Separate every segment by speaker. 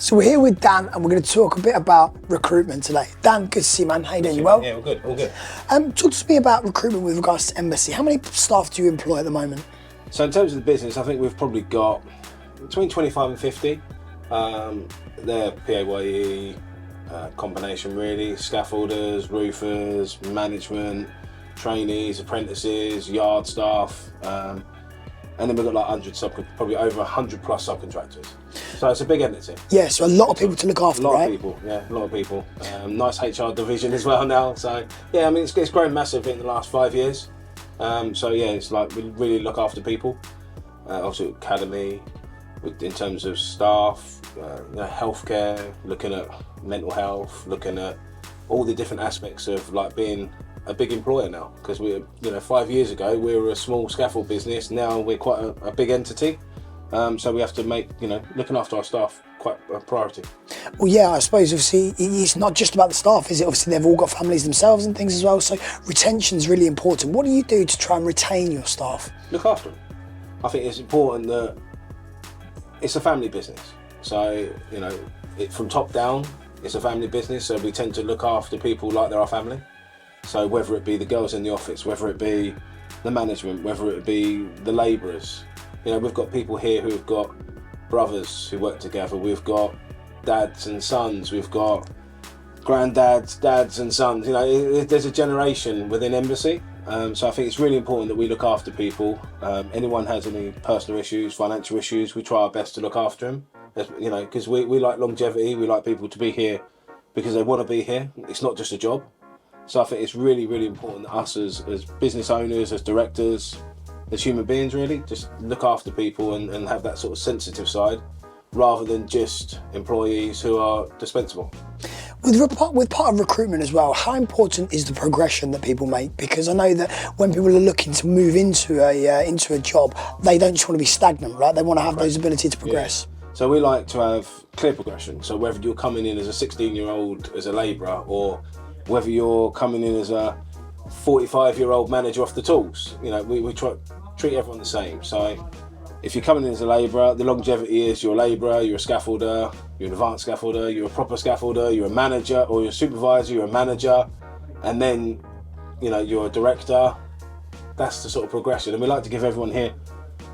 Speaker 1: So we're here with Dan and we're going to talk a bit about recruitment today. Dan, good to see you, man. How you doing? You well?
Speaker 2: Yeah, all good, all good.
Speaker 1: Talk to me about recruitment with regards to Embassy. How many staff do you employ at the moment?
Speaker 2: So in terms of the business, I think we've probably got between 25 and 50. They're PAYE, combination really, scaffolders, roofers, management, trainees, apprentices, yard staff, and then we've got like 100 probably over 100 plus subcontractors. So it's a big entity.
Speaker 1: Yeah, so a lot of people to look after, right?
Speaker 2: A lot of people, yeah, a lot of people. Nice HR division as well now. So yeah, I mean it's grown massively in the last 5 years. So yeah, it's like we really look after people. Obviously academy, in terms of staff, healthcare, looking at mental health, looking at all the different aspects of like being a big employer now. Because we, 5 years ago we were a small scaffold business. Now we're quite a big entity. So we have to make, looking after our staff quite a priority.
Speaker 1: Well, yeah, I suppose obviously it's not just about the staff, is it? Obviously they've all got families themselves and things as well. So retention's really important. What do you do to try and retain your staff?
Speaker 2: Look after them. I think it's important that it's a family business. So, from top down, it's a family business. So we tend to look after people like they're our family. So whether it be the girls in the office, whether it be the management, whether it be the labourers, we've got people here who've got brothers who work together. We've got dads and sons. We've got granddads, dads and sons. There's a generation within Embassy. So I think it's really important that we look after people. Anyone has any personal issues, financial issues, we try our best to look after them. Because we like longevity. We like people to be here because they want to be here. It's not just a job. So I think it's really, really important that us as business owners, as directors, as human beings really, just look after people and have that sort of sensitive side rather than just employees who are dispensable.
Speaker 1: With part of recruitment as well, how important is the progression that people make? Because I know that when people are looking to move into a job, they don't just want to be stagnant, right? They want to have those ability to progress.
Speaker 2: Yeah. So we like to have clear progression. So whether you're coming in as a 16-year-old as a labourer or whether you're coming in as a 45-year-old manager off the tools, we try to treat everyone the same. So if you're coming in as a labourer, the longevity is you're a labourer, you're a scaffolder, you're an advanced scaffolder, you're a proper scaffolder, you're a manager, or you're a supervisor, you're a manager, and then you're a director. That's the sort of progression, and we like to give everyone here,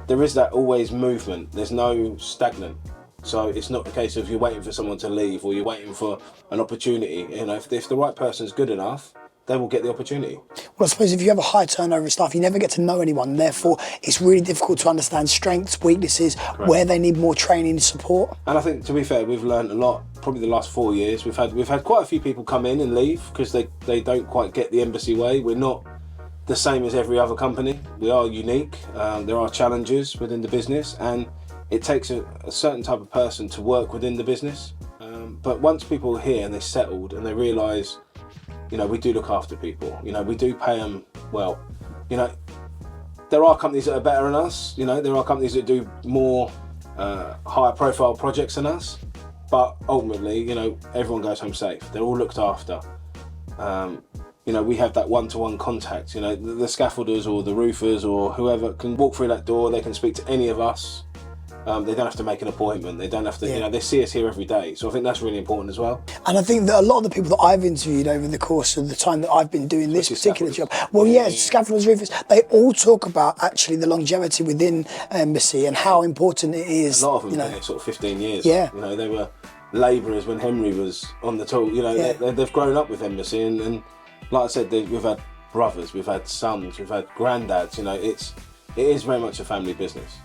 Speaker 2: there is that always movement. There's no stagnant. So it's not a case of you're waiting for someone to leave or you're waiting for an opportunity. If the right person's good enough, they will get the opportunity. Well,
Speaker 1: I suppose if you have a high turnover of staff, you never get to know anyone. Therefore, it's really difficult to understand strengths, weaknesses, correct, where they need more training and support.
Speaker 2: And I think, to be fair, we've learned a lot. Probably the last 4 years, we've had quite a few people come in and leave because they don't quite get the Embassy way. We're not the same as every other company. We are unique. There are challenges within the business, and it takes a certain type of person to work within the business. But once people are here and they're settled and they realise, we do look after people. We do pay them well. There are companies that are better than us. There are companies that do more higher profile projects than us. But ultimately, everyone goes home safe. They're all looked after. We have that one-to-one contact. The scaffolders or the roofers or whoever can walk through that door. They can speak to any of us. They don't have to make an appointment. They don't have to, they see us here every day. So I think that's really important as well.
Speaker 1: And I think that a lot of the people that I've interviewed over the course of the time that I've been doing this particular job, scaffolders, roofers, they all talk about actually the longevity within Embassy and how important it is.
Speaker 2: A lot of them been here sort of 15 years.
Speaker 1: Yeah.
Speaker 2: They were labourers when Henry was on the tool. They've grown up with Embassy and like I said, we've had brothers, we've had sons, we've had granddads. It is very much a family business.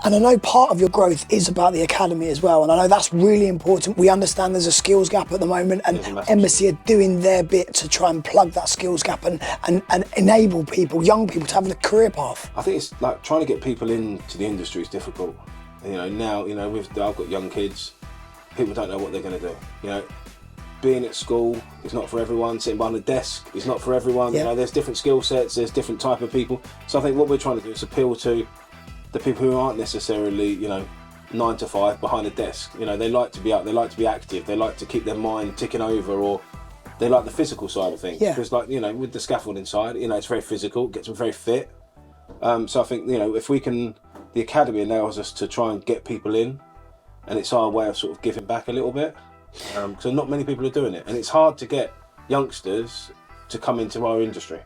Speaker 1: And I know part of your growth is about the academy as well, and I know that's really important. We understand there's a skills gap at the moment, and Embassy are doing their bit to try and plug that skills gap and enable people, young people, to have a career path.
Speaker 2: I think it's like trying to get people into the industry is difficult. Now, I've got young kids, people don't know what they're going to do. Being at school is not for everyone. Sitting behind a desk is not for everyone.
Speaker 1: Yeah.
Speaker 2: There's different skill sets, there's different type of people. So I think what we're trying to do is appeal to the people who aren't necessarily, 9 to 5 behind a desk. They like to be out, they like to be active, they like to keep their mind ticking over, or they like the physical side of things.
Speaker 1: Yeah.
Speaker 2: Because with the scaffolding side, it's very physical, gets them very fit. So I think, if we can, the academy allows us to try and get people in and it's our way of sort of giving back a little bit. So not many people are doing it, and it's hard to get youngsters to come into our industry.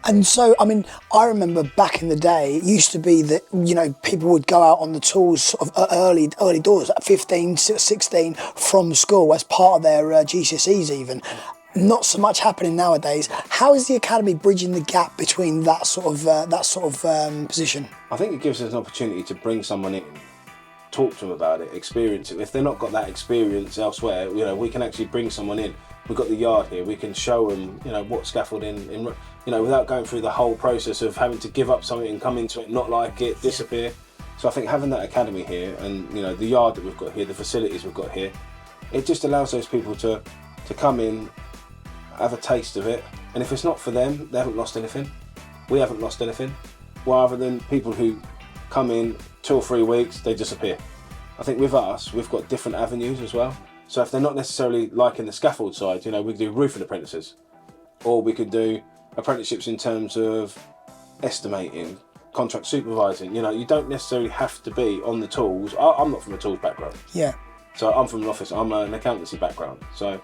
Speaker 1: And so, I mean, I remember back in the day, it used to be that, you know, people would go out on the tools sort of early doors, at 15, 16, from school as part of their GCSEs even. Not so much happening nowadays. How is the academy bridging the gap between that sort of position?
Speaker 2: I think it gives us an opportunity to bring someone in, talk to them about it, experience it. If they're not got that experience elsewhere, you know, we can actually bring someone in. We've got the yard here. We can show them, you know, what scaffolding, you know, without going through the whole process of having to give up something and come into it, not like it, disappear. So I think having that academy here, and you know, the yard that we've got here, the facilities we've got here, it just allows those people to come in, have a taste of it, and if it's not for them, they haven't lost anything. We haven't lost anything. Rather than people who come in 2 or 3 weeks, they disappear. I think with us, we've got different avenues as well. So if they're not necessarily liking the scaffold side, you know, we could do roofing apprentices, or we could do apprenticeships in terms of estimating, contract supervising. You know, you don't necessarily have to be on the tools. I'm not from a tools background.
Speaker 1: Yeah.
Speaker 2: So I'm from an office. I'm an accountancy background. So,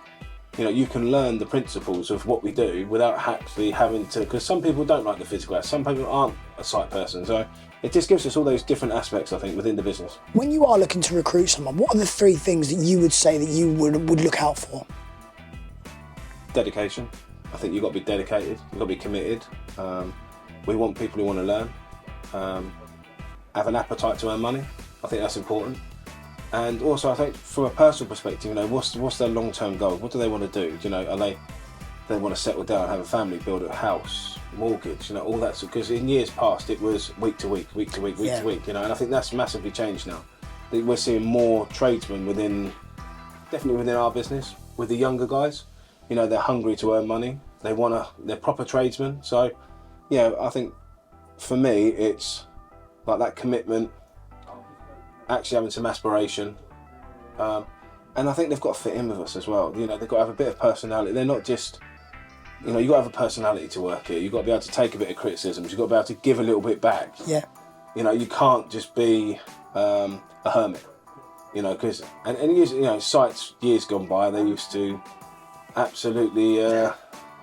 Speaker 2: you know, you can learn the principles of what we do without actually having to, because some people don't like the physical aspect. Some people aren't a site person. So it just gives us all those different aspects, I think, within the business.
Speaker 1: When you are looking to recruit someone, what are the 3 things that you would say that you would look out for?
Speaker 2: Dedication. I think you've got to be dedicated. You've got to be committed. We want people who want to learn, have an appetite to earn money. I think that's important. And also, I think from a personal perspective, you know, what's their long-term goal? What do they want to do? You know, they want to settle down, have a family, build a house, mortgage, you know, all that. Because in years past, it was week to week, to week, you know, and I think that's massively changed now. We're seeing more tradesmen definitely within our business, with the younger guys. You know, they're hungry to earn money. They're proper tradesmen. So, yeah, I think for me, it's like that commitment, actually having some aspiration. And I think they've got to fit in with us as well. You know, they've got to have a bit of personality. They're not just, you know, you've got to have a personality to work here. You've got to be able to take a bit of criticisms. You've got to be able to give a little bit back.
Speaker 1: Yeah.
Speaker 2: You know, you can't just be a hermit. You know, because, and you know, sites years gone by, they used to absolutely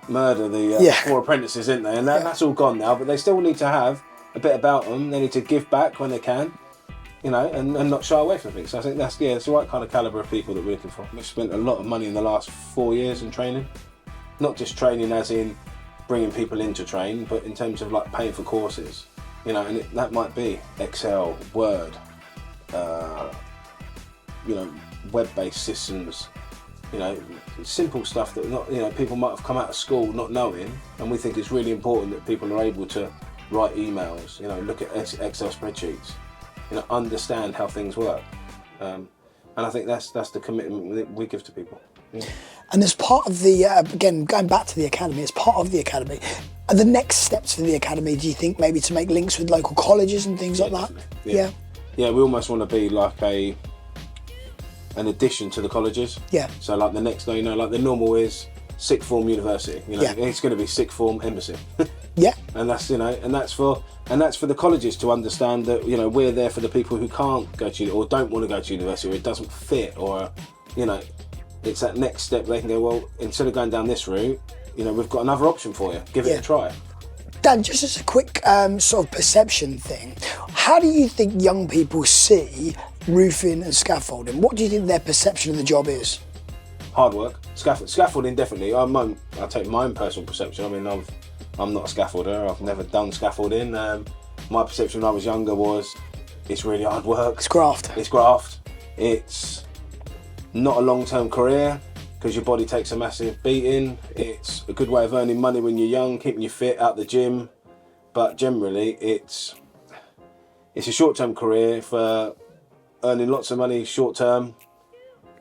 Speaker 2: murder the 4 apprentices, didn't they? And that's all gone now, but they still need to have a bit about them. They need to give back when they can, you know, and not shy away from things. So I think it's the right kind of calibre of people that we're looking for. We've spent a lot of money in the last 4 years in training. Not just training as in bringing people in to train, but in terms of like paying for courses, you know, and that might be Excel, Word, you know, web-based systems, you know, simple stuff that not, you know, people might have come out of school not knowing, and we think it's really important that people are able to write emails, you know, look at Excel spreadsheets, you know, understand how things work, and I think that's the commitment that we give to people. Yeah.
Speaker 1: And as part of the, again, going back to the academy, as part of the academy, are the next steps for the academy, do you think, maybe to make links with local colleges and things like that?
Speaker 2: Yeah. Yeah, we almost want to be like an addition to the colleges. Yeah. So like the next, you know, like the normal is sixth form university. You know, it's going to be sixth form embassy.
Speaker 1: Yeah.
Speaker 2: And that's, you know, and that's for the colleges to understand that, you know, we're there for the people who can't go to or don't want to go to university, or it doesn't fit, or, you know, it's that next step. They can go, well, instead of going down this route, you know, we've got another option for you. Give it a try.
Speaker 1: Dan, just as a quick sort of perception thing, how do you think young people see roofing and scaffolding? What do you think their perception of the job is?
Speaker 2: Hard work. Scaffolding, definitely. I'll take my own personal perception. I mean, I'm not a scaffolder. I've never done scaffolding. My perception when I was younger was it's really hard work.
Speaker 1: It's graft.
Speaker 2: It's not a long-term career because your body takes a massive beating. It's a good way of earning money when you're young, keeping you fit, out the gym. But generally, it's a short-term career for earning lots of money short-term.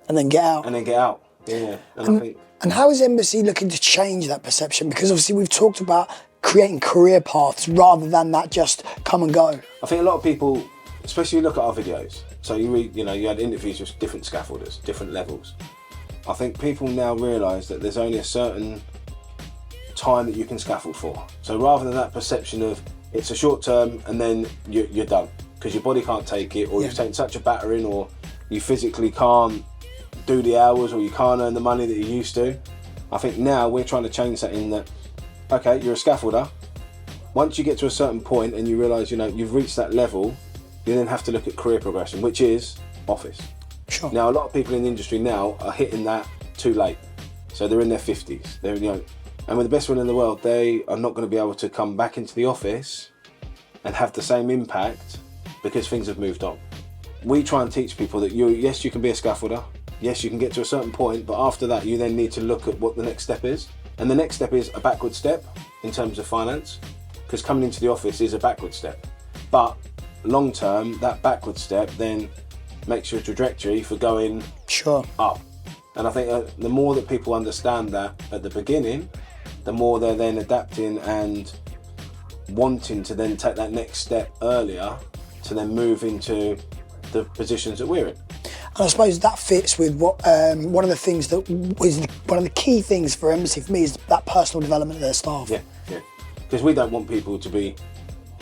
Speaker 1: And then get out.
Speaker 2: Yeah.
Speaker 1: And how is Embassy looking to change that perception? Because obviously we've talked about creating career paths rather than that just come and go.
Speaker 2: I think a lot of people, especially look at our videos. So you had interviews with different scaffolders, different levels. I think people now realise that there's only a certain time that you can scaffold for. So rather than that perception of it's a short term and then you're done because your body can't take it, or you've taken such a battering, or you physically can't do the hours or you can't earn the money that you used to. I think now we're trying to change that in that, okay, you're a scaffolder. Once you get to a certain point and you realise, you've reached that level, you then have to look at career progression, which is office.
Speaker 1: Sure.
Speaker 2: Now, a lot of people in the industry now are hitting that too late. So they're in their 50s. And with the best one in the world, they are not going to be able to come back into the office and have the same impact because things have moved on. We try and teach people that yes, you can be a scaffolder. Yes, you can get to a certain point, but after that, you then need to look at what the next step is. And the next step is a backward step in terms of finance, because coming into the office is a backward step. But long term, that backward step then makes your trajectory for going up. And I think the more that people understand that at the beginning, the more they're then adapting and wanting to then take that next step earlier to then move into the positions that we're in.
Speaker 1: And I suppose that fits with what one of the things that was one of the key things for Embassy for me is that personal development of their staff.
Speaker 2: Yeah. Because we don't want people to be,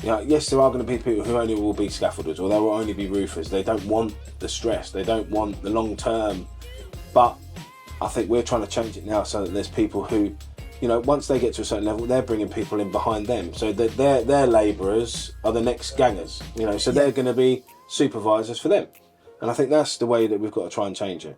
Speaker 2: yes, there are going to be people who only will be scaffolders or they will only be roofers. They don't want the stress. They don't want the long term. But I think we're trying to change it now so that there's people who, once they get to a certain level, they're bringing people in behind them. So that their labourers are the next gangers, so they're going to be supervisors for them. And I think that's the way that we've got to try and change it.